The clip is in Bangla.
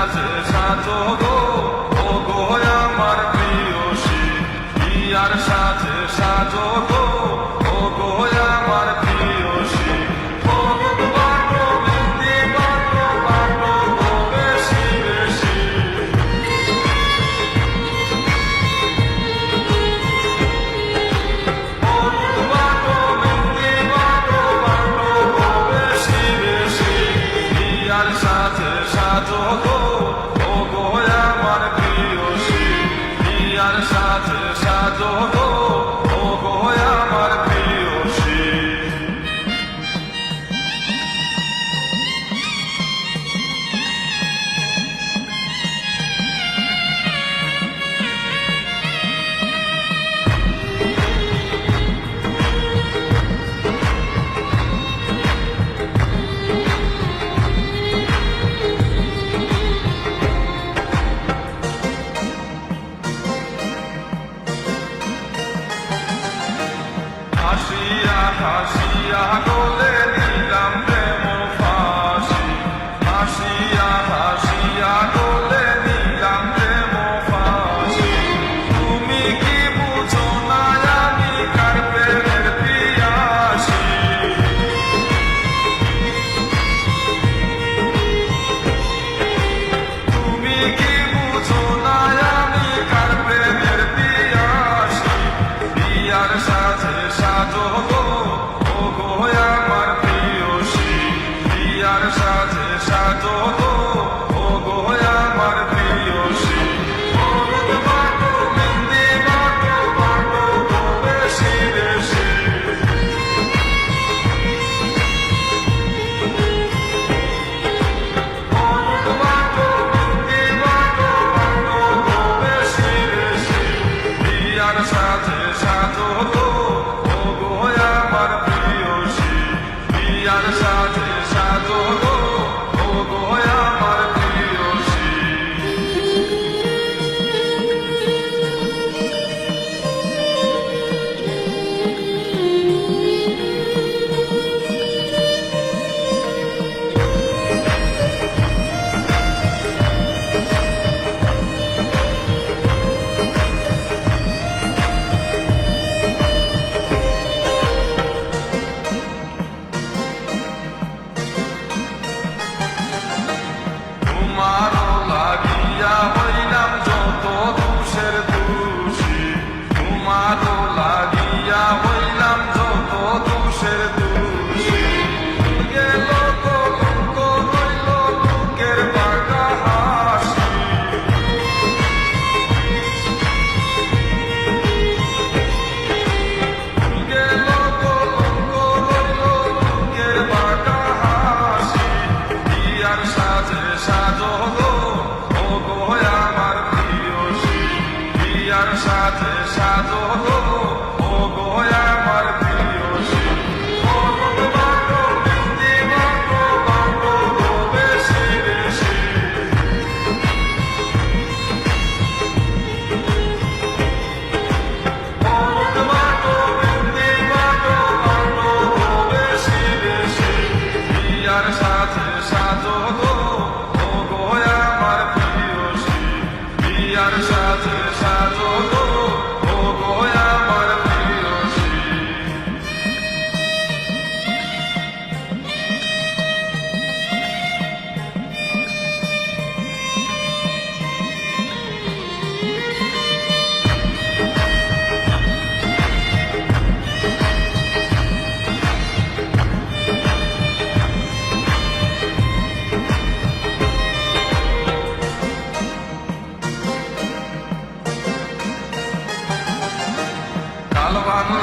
সাজে সাজো গো, ও গো আমার প্রিয়সী। হিয়ার সাজে সাজো গো, ও গো আমার প্রিয়সী। হলুদ বাটো মেহেন্দি বাটো, বাটো গো বেশি বেশি। হলুদ বাটো মেহেন্দি বাটো, বাটো গো বেশি বেশি। হিয়ার সাজে সাজো গো, ও গো আমার প্রিয়সী। হিয়ার সাজে সাজো গো, ও গো আমার প্রিয়সী। হাসিয়া হাসিয়া গলে নিলাম প্রেম ফাঁসি। হাসিয়া হাসিয়া গলে নিলাম প্রেম ফাঁসি। তুমি কি বুঝো না আমি কার প্রেমের পিয়াসী। তুমি কি বুঝো না আমি কার প্রেমের পিয়াসী। হিয়ার সাজে সাজো গো, ও গো আমার প্রিয়সী। হিয়ার সাজে সাজো গো, ও গো আমার প্রিয়সী। হলুদ বাটো মেহেন্দি বাটো, বাটো গো বেশি বেশি। হলুদ বাটো মেহেন্দি বাটো, বাটো গো বেশি বেশি। হিয়ার সাজে সাজো গো, ও গো আমার প্রিয়সী। হিয়ার সাজে সাজো গো, ও গো আমার প্রিয়সী। তোমারও লাগিয়া হইলাম যত দোষের দোষী। তোমারও লাগিয়া হইলাম যত দোষের দোষী। গেল কলঙ্ক রইল বুকের বাঁকা হাসি। গেল কলঙ্ক রইল বুকের বাঁকা হাসি। হিয়ার সাজে সাজো গো, ও গো আমার প্রিয়সী। হিয়ার সাজে সাজো গো, ও গো আমার প্রিয়সী। হলুদ বাটো মেহেন্দি বাটো, বাটো গো বেশি বেশি। হলুদ বাটো মেহেন্দি বাটো, বাটো গো বেশি বেশি। হিয়ার সাজে সাজো গো, ও গো আমার প্রিয়সী। হিয়ার সাজে সাজো গো, ও গো আমার প্রিয়সী। কাল বাংলা